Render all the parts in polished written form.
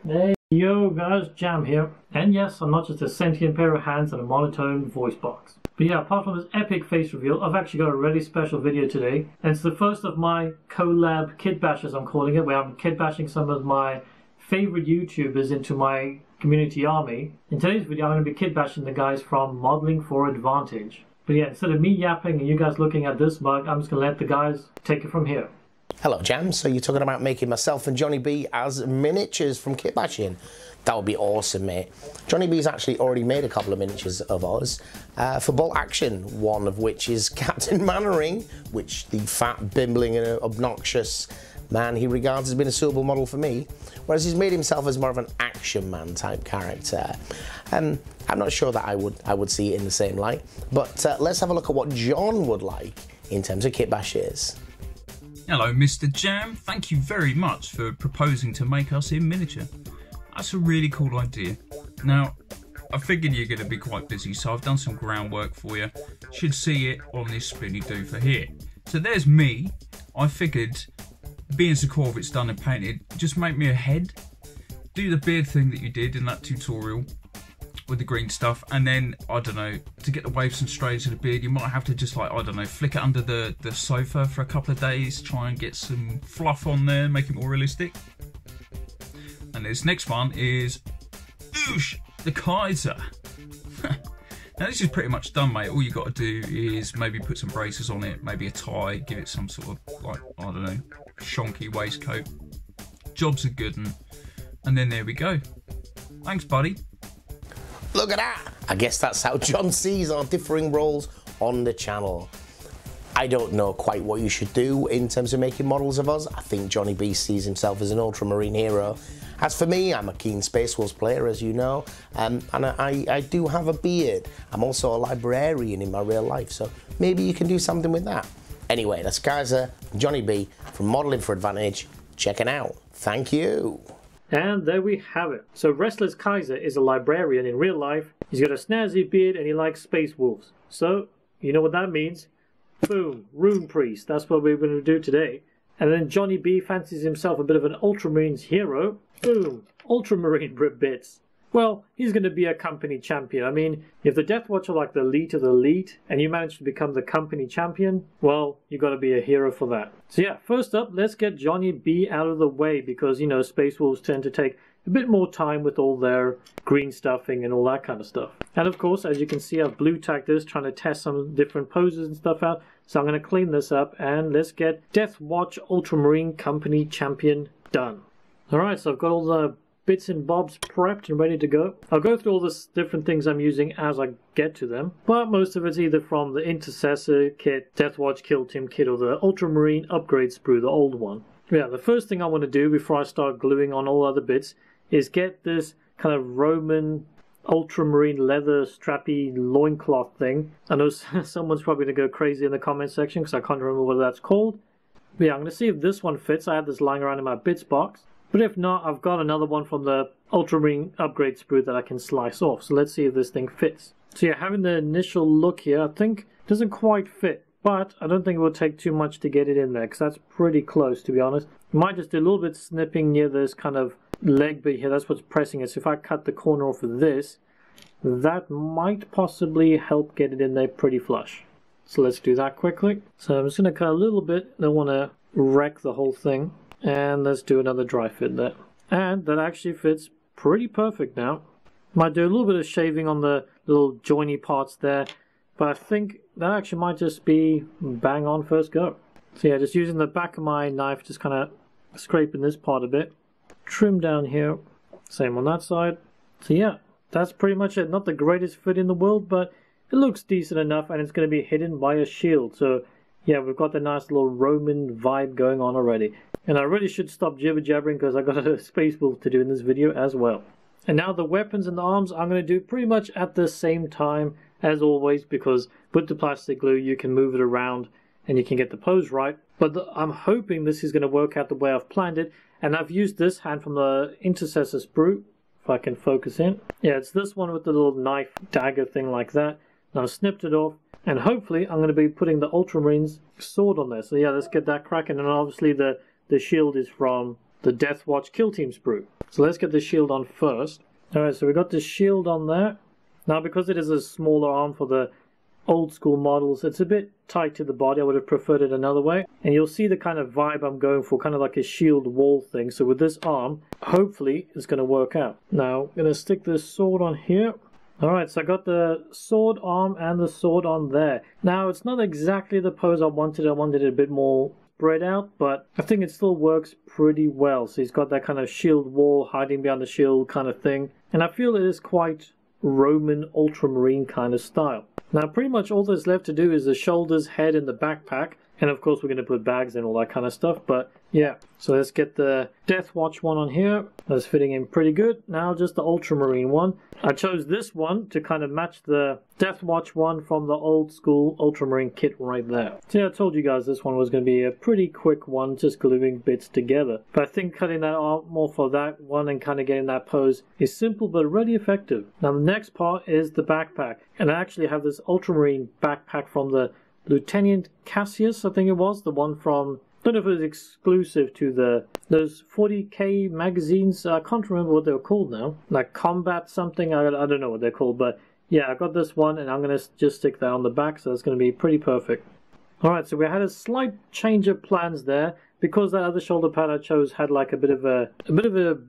Hey, yo guys, Jam here. And yes, I'm not just a sentient pair of hands and a monotone voice box. But yeah, apart from this epic face reveal, I've actually got a really special video today. And it's the first of my collab Kitbash, as I'm calling it, where I'm kitbashing some of my favorite YouTubers into my community army. In today's video, I'm going to be kitbashing the guys from Modeling for Advantage. But yeah, instead of me yapping and you guys looking at this mug, I'm just going to let the guys take it from here. Hello, Jam. So you're talking about making myself and Johnny B as miniatures from kitbashing? That would be awesome, mate. Johnny B's actually already made a couple of miniatures of us for Bolt Action, one of which is Captain Mannering, which the fat, bimbling and obnoxious man he regards as being a suitable model for me, whereas he's made himself as more of an action man type character. I'm not sure that I would see it in the same light, but let's have a look at what John would like in terms of kitbashes. Hello Mr. Jam, thank you very much for proposing to make us in miniature. That's a really cool idea. Now, I figured you're going to be quite busy, so I've done some groundwork for you. Should see it on this spinny doofer here. So there's me. I figured, being Zakorovic done and painted, just make me a head. Do the beard thing that you did in that tutorial with the green stuff, and then, I don't know, to get the waves and strays of the beard, you might have to just, like, I don't know, flick it under the sofa for a couple of days, try and get some fluff on there, make it more realistic. And this next one is Oosh, the Kaiser. Now this is pretty much done, mate. All you got to do is maybe put some braces on it, maybe a tie, give it some sort of, like, I don't know, shonky waistcoat. Job's a good one. And then there we go. Thanks, buddy. Look at that! I guess that's how John sees our differing roles on the channel. I don't know quite what you should do in terms of making models of us. I think Johnny B sees himself as an Ultramarine hero. As for me, I'm a keen Space Wolves player, as you know, and I do have a beard. I'm also a librarian in my real life, so maybe you can do something with that. Anyway, that's Kaiser, Johnny B from Modeling for Advantage. Checking out. Thank you. And there we have it. So Restless Kaiser is a librarian in real life. He's got a snazzy beard and he likes Space Wolves. So, you know what that means. Boom, Rune Priest. That's what we're going to do today. And then Johnny B fancies himself a bit of an Ultramarines hero. Boom, Ultramarine bits. Well, he's going to be a company champion. I mean, if the Death Watch are like the elite of the elite, and you manage to become the company champion, well, you got to be a hero for that. So yeah, first up, let's get Johnny B out of the way, because, you know, Space Wolves tend to take a bit more time with all their green stuffing and all that kind of stuff. And of course, as you can see, I've blue tagged this, trying to test some different poses and stuff out. So I'm going to clean this up, and let's get Death Watch Ultramarine Company Champion done. Alright, so I've got all the bits and bobs prepped and ready to go. I'll go through all the different things I'm using as I get to them, but most of it's either from the Intercessor kit, Death Watch Kill Team kit, or the Ultramarine upgrade sprue, the old one. Yeah, the first thing I want to do before I start gluing on all other bits is get this kind of Roman Ultramarine leather strappy loincloth thing. I know someone's probably going to go crazy in the comment section because I can't remember what that's called. But yeah, I'm going to see if this one fits. I had this lying around in my bits box. But if not, I've got another one from the Ultramarine upgrade sprue that I can slice off. So let's see if this thing fits. So yeah, having the initial look here, I think it doesn't quite fit. But I don't think it will take too much to get it in there, because that's pretty close, to be honest. Might just do a little bit snipping near this kind of leg bit here. That's what's pressing it. So if I cut the corner off of this, that might possibly help get it in there pretty flush. So let's do that quickly. So I'm just going to cut a little bit. I don't want to wreck the whole thing. And let's do another dry fit there. And that actually fits pretty perfect now. Might do a little bit of shaving on the little joiny parts there, but I think that actually might just be bang on first go. So yeah, just using the back of my knife, just kind of scraping this part a bit. Trim down here. Same on that side. So yeah, that's pretty much it. Not the greatest fit in the world, but it looks decent enough, and it's going to be hidden by a shield. So yeah, we've got the nice little Roman vibe going on already. And I really should stop jibber-jabbering because I've got a Space Wolf to do in this video as well. And now the weapons and the arms I'm going to do pretty much at the same time as always, because with the plastic glue you can move it around and you can get the pose right. But I'm hoping this is going to work out the way I've planned it. And I've used this hand from the Intercessor sprue, if I can focus in. Yeah, it's this one with the little knife dagger thing like that. And I've snipped it off. And hopefully I'm going to be putting the Ultramarines sword on there. So yeah, let's get that cracking. And obviously the shield is from the Death Watch Kill Team sprue. So let's get the shield on first. Alright, so we got the shield on there. Now because it is a smaller arm for the old school models, it's a bit tight to the body. I would have preferred it another way. And you'll see the kind of vibe I'm going for, kind of like a shield wall thing. So with this arm, hopefully it's going to work out. Now, I'm going to stick this sword on here. Alright, so I got the sword arm and the sword on there. Now, it's not exactly the pose I wanted. I wanted it a bit more spread out, but I think it still works pretty well. So he's got that kind of shield wall hiding behind the shield kind of thing. And I feel it is quite Roman Ultramarine kind of style. Now pretty much all that's left to do is the shoulders, head and the backpack, and of course we're going to put bags and all that kind of stuff, but yeah. So let's get the Death Watch one on here. That's fitting in pretty good. Now just the Ultramarine one. I chose this one to kind of match the Death Watch one from the old school Ultramarine kit right there. So yeah, I told you guys this one was going to be a pretty quick one, just gluing bits together. But I think cutting that out more for that one and kind of getting that pose is simple but really effective. Now the next part is the backpack. And I actually have this Ultramarine backpack from the Lieutenant Cassius, I think it was, the one from, I don't know if it was exclusive to those 40k magazines. I can't remember what they were called now, like Combat something. I don't know what they're called, but yeah, I got this one and I'm going to just stick that on the back, so it's going to be pretty perfect. Alright, so we had a slight change of plans there. Because that other shoulder pad I chose had like a bit of a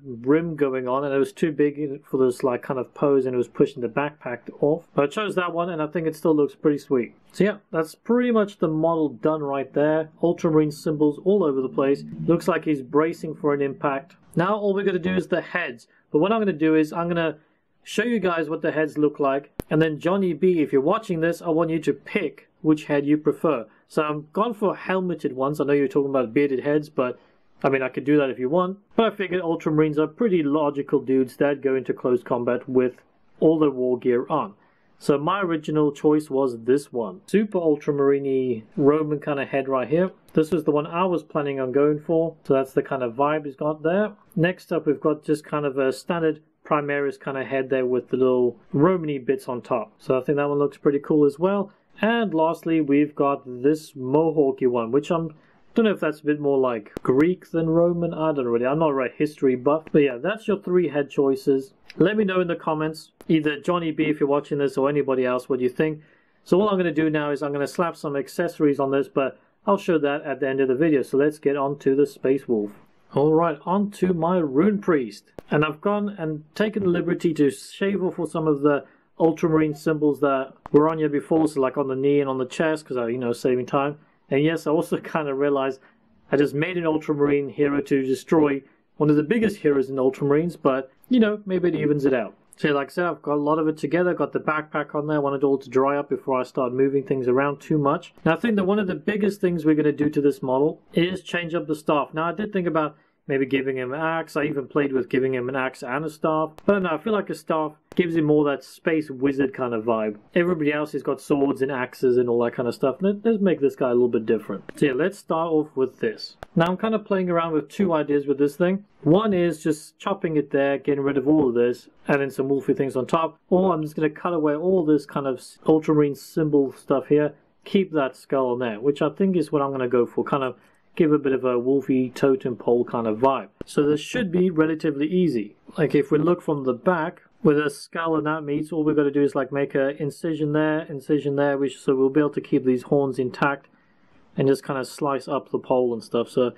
rim going on, and it was too big for this like kind of pose, and it was pushing the backpack off. But I chose that one, and I think it still looks pretty sweet. So yeah, that's pretty much the model done right there. Ultramarine symbols all over the place. Looks like he's bracing for an impact. Now all we're going to do is the heads. But what I'm going to do is I'm going to show you guys what the heads look like, and then Johnny B, if you're watching this, I want you to pick which head you prefer. So I'm gone for helmeted ones. I know you're talking about bearded heads, but I mean I could do that if you want. But I figured Ultramarines are pretty logical dudes that go into close combat with all their war gear on. So my original choice was this one. Super Ultramarine-y Roman kind of head right here. This was the one I was planning on going for. So that's the kind of vibe he's got there. Next up we've got just kind of a standard Primaris kind of head there with the little Romany bits on top. So I think that one looks pretty cool as well. And lastly, we've got this Mohawky one, which I don't know if that's a bit more like Greek than Roman. I don't know really. I'm not a history buff. But yeah, that's your 3 head choices. Let me know in the comments, either Johnny B if you're watching this or anybody else, what you think. So all I'm going to do now is I'm going to slap some accessories on this, but I'll show that at the end of the video. So let's get on to the Space Wolf. Alright, on to my Rune Priest. And I've gone and taken the liberty to shave off some of the Ultramarine symbols that were on here before, so like on the knee and on the chest, because I, saving time. And yes, I also kind of realized I just made an Ultramarine hero to destroy one of the biggest heroes in Ultramarines, but, maybe it evens it out. So like I said, I've got a lot of it together, got the backpack on there, I wanted it all to dry up before I start moving things around too much. Now I think that one of the biggest things we're going to do to this model is change up the staff. Now I did think about maybe giving him an axe. I even played with giving him an axe and a staff. But no, I feel like a staff gives him more that space wizard kind of vibe. Everybody else has got swords and axes and all that kind of stuff. Let's make this guy a little bit different. So yeah, let's start off with this. Now I'm kind of playing around with 2 ideas with this thing. One is just chopping it there, getting rid of all of this, adding some wolfy things on top. Or I'm just going to cut away all this kind of Ultramarine symbol stuff here. Keep that skull on there, which I think is what I'm going to go for. Kind of give a bit of a wolfy totem pole kind of vibe. So this should be relatively easy. Like if we look from the back, where the skull and that meets, all we've got to do is like make an incision there, so we'll be able to keep these horns intact and just kind of slice up the pole and stuff. So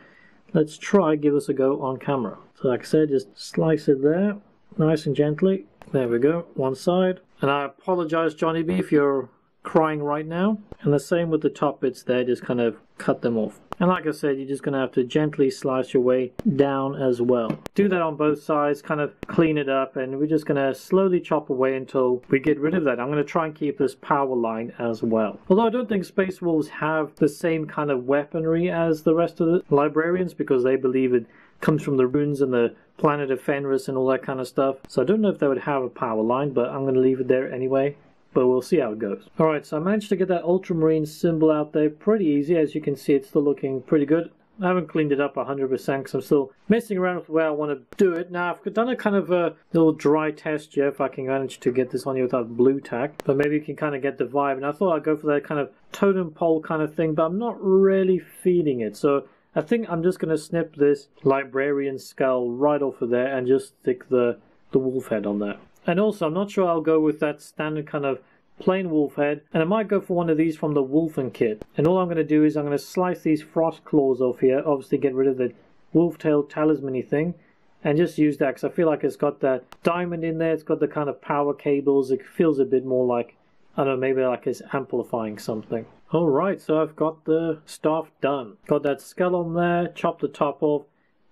let's try give us a go on camera. So like I said, just slice it there, nice and gently. There we go, one side. And I apologize, Johnny B, if you're crying right now. And the same with the top bits there, just kind of cut them off. And like I said, you're just going to have to gently slice your way down as well. Do that on both sides, kind of clean it up, and we're just going to slowly chop away until we get rid of that. I'm going to try and keep this power line as well. Although I don't think Space Wolves have the same kind of weaponry as the rest of the librarians, because they believe it comes from the runes and the planet of Fenris and all that kind of stuff. So I don't know if they would have a power line, but I'm going to leave it there anyway. But we'll see how it goes. Alright, so I managed to get that Ultramarine symbol out there pretty easy. As you can see, it's still looking pretty good. I haven't cleaned it up 100% because I'm still messing around with the way I want to do it. Now, I've done a kind of a little dry test here if I can manage to get this on here without blue tack. But maybe you can kind of get the vibe. And I thought I'd go for that kind of totem pole kind of thing, but I'm not really feeling it. So I think I'm just going to snip this librarian skull right off of there and just stick the wolf head on there. And also, I'm not sure I'll go with that standard kind of plain wolf head, and I might go for one of these from the Wolfen kit. And all I'm going to do is I'm going to slice these frost claws off here, obviously get rid of the wolf tail talisman-y thing, and just use that because I feel like it's got that diamond in there, it's got the kind of power cables, it feels a bit more like, I don't know, maybe like it's amplifying something. Alright, so I've got the staff done. Got that skull on there, chopped the top off,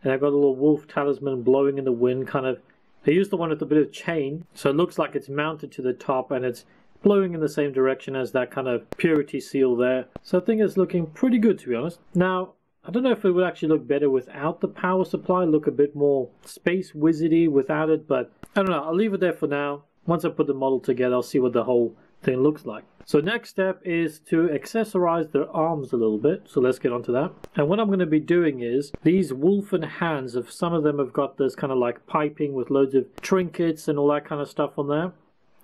and I've got a little wolf talisman blowing in the wind kind of. I used the one with a bit of chain, so it looks like it's mounted to the top and it's blowing in the same direction as that kind of purity seal there. So I think it's looking pretty good, to be honest. Now, I don't know if it would actually look better without the power supply, look a bit more space wizardy without it, but I don't know, I'll leave it there for now. Once I put the model together, I'll see what the whole thing looks like. So next step is to accessorize their arms a little bit, so let's get onto that. And what I'm going to be doing is, these wolfen hands, of some of them have got this kind of like piping with loads of trinkets and all that kind of stuff on there.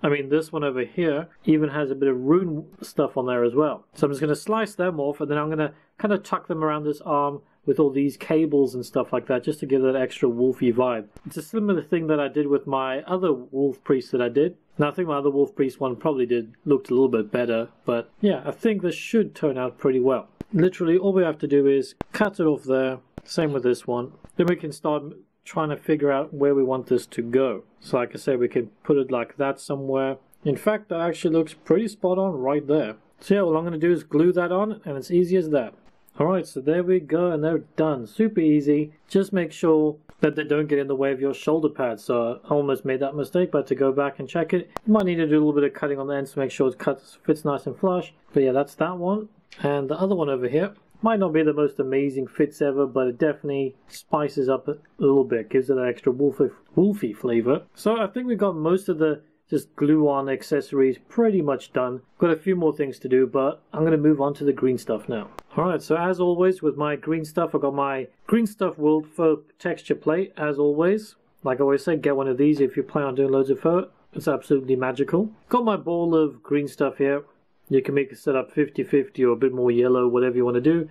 I mean, this one over here even has a bit of rune stuff on there as well. So I'm just going to slice them off, and then I'm going to kind of tuck them around this arm with all these cables and stuff like that, just to give that extra wolfy vibe. It's a similar thing that I did with my other wolf priest that I did. Now I think my other wolf priest one probably looked a little bit better, but yeah, I think this should turn out pretty well. Literally all we have to do is cut it off there, same with this one. Then we can start trying to figure out where we want this to go. So like I said, we can put it like that somewhere. In fact, that actually looks pretty spot on right there. So yeah, all I'm going to do is glue that on, and it's easy as that. Alright, so there we go, and they're done. Super easy. Just make sure that they don't get in the way of your shoulder pads. So I almost made that mistake, but to go back and check it, you might need to do a little bit of cutting on the ends to make sure it fits nice and flush. But yeah, that's that one. And the other one over here might not be the most amazing fits ever, but it definitely spices up a little bit, gives it an extra wolfy flavor. So I think we got most of the just glue on accessories pretty much done. Got a few more things to do, but I'm going to move on to the green stuff now. Alright, so as always with my green stuff, I've got my green stuff wool fur texture plate, as always. Like I always say, get one of these if you plan on doing loads of fur. It's absolutely magical. Got my ball of green stuff here. You can make it set up 50-50 or a bit more yellow, whatever you want to do.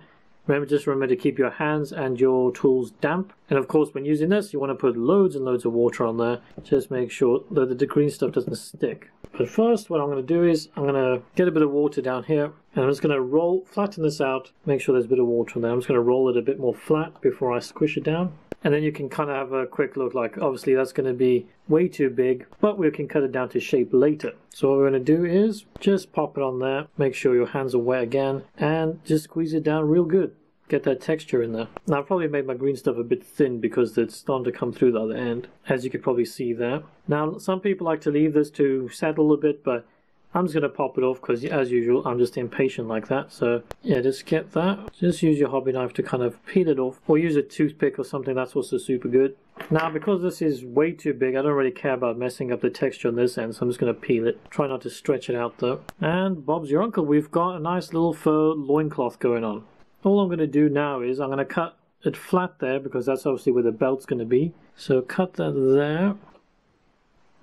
Just remember to keep your hands and your tools damp. And of course, when using this, you want to put loads and loads of water on there. Just make sure that the green stuff doesn't stick. But first, what I'm going to do is I'm going to get a bit of water down here. And I'm just going to flatten this out. Make sure there's a bit of water in there. I'm just going to roll it a bit more flat before I squish it down. And then you can kind of have a quick look, like obviously that's going to be way too big, but we can cut it down to shape later. So what we're going to do is just pop it on there, make sure your hands are wet again, and just squeeze it down real good. Get that texture in there. Now I've probably made my green stuff a bit thin because it's starting to come through the other end, as you could probably see there. Now some people like to leave this to settle a bit, but I'm just going to pop it off because as usual I'm just impatient like that. So yeah, just get that. Just use your hobby knife to kind of peel it off, or use a toothpick or something. That's also super good. Now because this is way too big, I don't really care about messing up the texture on this end, so I'm just going to peel it. Try not to stretch it out though. And Bob's your uncle, we've got a nice little fur loincloth going on. All I'm going to do now is I'm going to cut it flat there because that's obviously where the belt's going to be. So cut that there.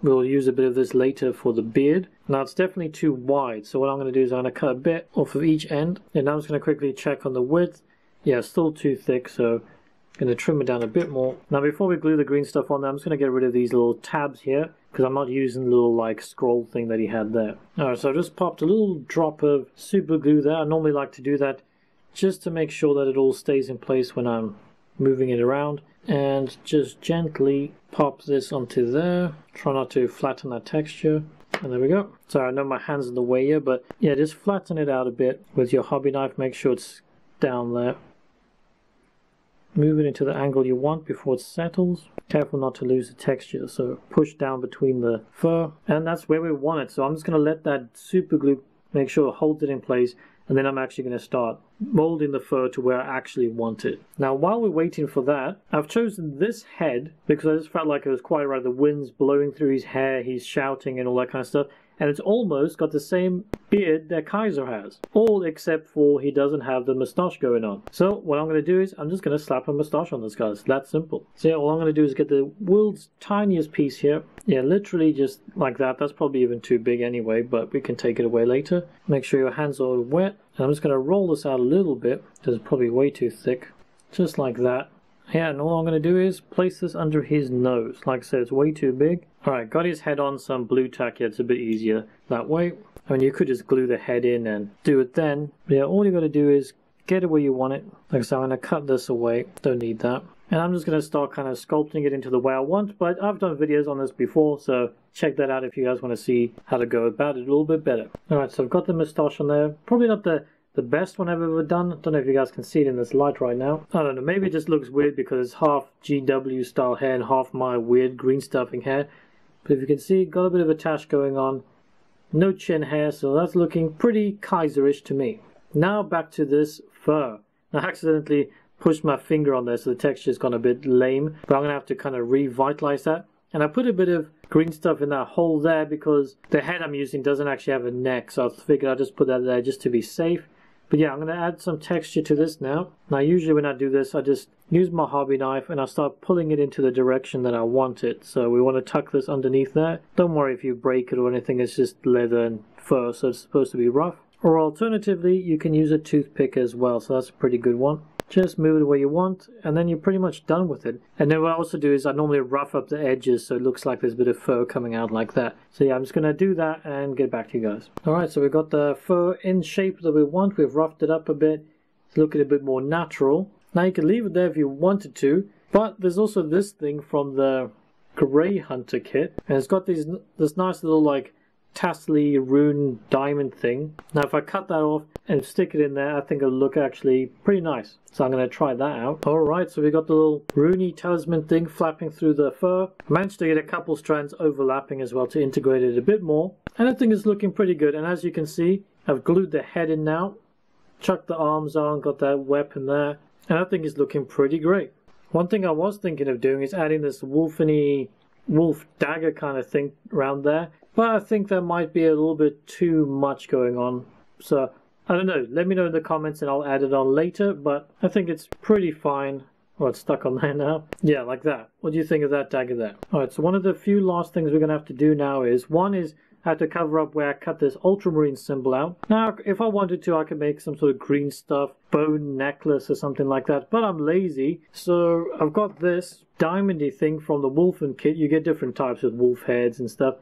We'll use a bit of this later for the beard. Now it's definitely too wide, so what I'm going to do is I'm going to cut a bit off of each end. And now I'm just going to quickly check on the width. Yeah, it's still too thick, so I'm going to trim it down a bit more. Now before we glue the green stuff on there, I'm just going to get rid of these little tabs here, because I'm not using the little like scroll thing that he had there. Alright, so I just popped a little drop of super glue there. I normally like to do that just to make sure that it all stays in place when I'm moving it around. And just gently pop this onto there. Try not to flatten that texture. And there we go. Sorry, I know my hand's in the way here, but yeah, just flatten it out a bit with your hobby knife. Make sure it's down there. Move it into the angle you want before it settles. Careful not to lose the texture, so push down between the fur. And that's where we want it. So I'm just going to let that super glue make sure it holds it in place. And then I'm actually going to start molding the fur to where I actually want it. Now while we're waiting for that, I've chosen this head because I just felt like it was quite right. The wind's blowing through his hair, he's shouting and all that kind of stuff. And it's almost got the same beard that Kaiser has. All except for he doesn't have the moustache going on. So what I'm going to do is I'm just going to slap a moustache on this guy. It's that simple. So yeah, all I'm going to do is get the world's tiniest piece here. Yeah, literally just like that. That's probably even too big anyway, but we can take it away later. Make sure your hands are wet. And I'm just going to roll this out a little bit because it's probably way too thick. just like that. Yeah, and all I'm going to do is place this under his nose. Like I said, it's way too big. Alright, got his head on some blue tack. Yeah, it's a bit easier that way. I mean, you could just glue the head in and do it then. But yeah, all you got to do is get it where you want it. Like I said, I'm going to cut this away. Don't need that. And I'm just going to start kind of sculpting it into the way I want. But I've done videos on this before, so check that out if you guys want to see how to go about it a little bit better. Alright, so I've got the moustache on there. Probably not the best one I've ever done. Don't know if you guys can see it in this light right now. I don't know, maybe it just looks weird because it's half GW style hair and half my weird green stuffing hair. But if you can see, got a bit of a tash going on. No chin hair, so that's looking pretty Kaiserish to me. Now back to this fur. I accidentally pushed my finger on there, so the texture's gone a bit lame. But I'm going to have to kind of revitalize that. And I put a bit of green stuff in that hole there because the head I'm using doesn't actually have a neck. So I figured I'll just put that there just to be safe. But yeah, I'm going to add some texture to this now. Now usually when I do this, I just use my hobby knife and I start pulling it into the direction that I want it. So we want to tuck this underneath there. Don't worry if you break it or anything, it's just leather and fur, so it's supposed to be rough. Or alternatively, you can use a toothpick as well, so that's a pretty good one. Just move it where you want, and then you're pretty much done with it. And then what I also do is I normally rough up the edges so it looks like there's a bit of fur coming out like that. So yeah, I'm just going to do that and get back to you guys. Alright, so we've got the fur in shape that we want. We've roughed it up a bit to look a bit more natural. Now you can leave it there if you wanted to, but there's also this thing from the Grey Hunter kit. And it's got this nice little like tassely rune diamond thing. Now if I cut that off and stick it in there, I think it'll look actually pretty nice. So I'm going to try that out. Alright, so we got the little runey talisman thing flapping through the fur. I managed to get a couple strands overlapping as well to integrate it a bit more. And I think it's looking pretty good. And as you can see, I've glued the head in now. Chucked the arms on, got that weapon there. And I think it's looking pretty great. One thing I was thinking of doing is adding this wolf dagger kind of thing around there. But I think that might be a little bit too much going on. So, I don't know. Let me know in the comments and I'll add it on later. But I think it's pretty fine. Oh, it's stuck on there now. Yeah, like that. What do you think of that dagger there? Alright, so one of the few last things we're going to have to do now is, one is I have to cover up where I cut this Ultramarine symbol out. Now, if I wanted to, I could make some sort of green stuff, bone necklace or something like that. But I'm lazy. So, I've got this diamondy thing from the Wolfen kit. You get different types of wolf heads and stuff.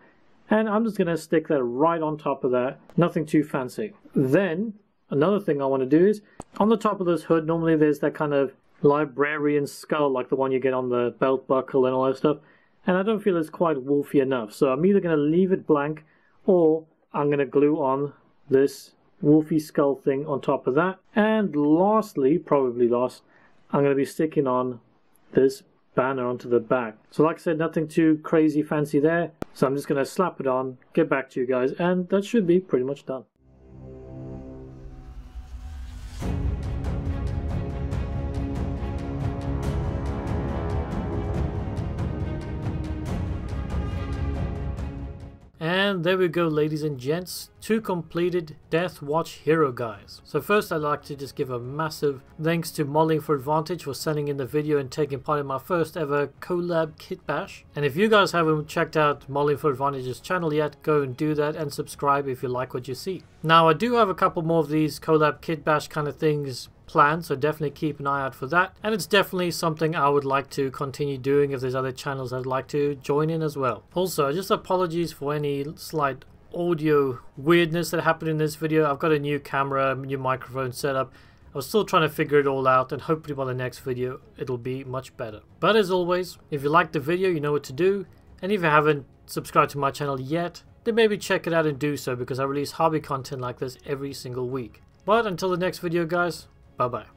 And I'm just going to stick that right on top of that. Nothing too fancy. Then, another thing I want to do is, on the top of this hood, normally there's that kind of librarian skull, like the one you get on the belt buckle and all that stuff. And I don't feel it's quite wolfy enough. So I'm either going to leave it blank, or I'm going to glue on this wolfy skull thing on top of that. And lastly, probably last, I'm going to be sticking on this banner onto the back. So like I said, nothing too crazy fancy there. So I'm just going to slap it on, get back to you guys, and that should be pretty much done. And there we go, ladies and gents, 2 completed Death Watch hero guys. So first I'd like to just give a massive thanks to Modeling for Advantage for sending in the video and taking part in my first ever collab Kitbash. And if you guys haven't checked out Modeling for Advantage's channel yet, go and do that and subscribe if you like what you see. Now I do have a couple more of these collab Kitbash kind of things planned, so definitely keep an eye out for that, and it's definitely something I would like to continue doing if there's other channels I'd like to join in as well. Also, just apologies for any slight audio weirdness that happened in this video. I've got a new camera, new microphone setup. I was still trying to figure it all out, and hopefully by the next video it'll be much better. But as always, if you liked the video, you know what to do, and if you haven't subscribed to my channel yet, then maybe check it out and do so, because I release hobby content like this every single week. But until the next video guys, bye bye.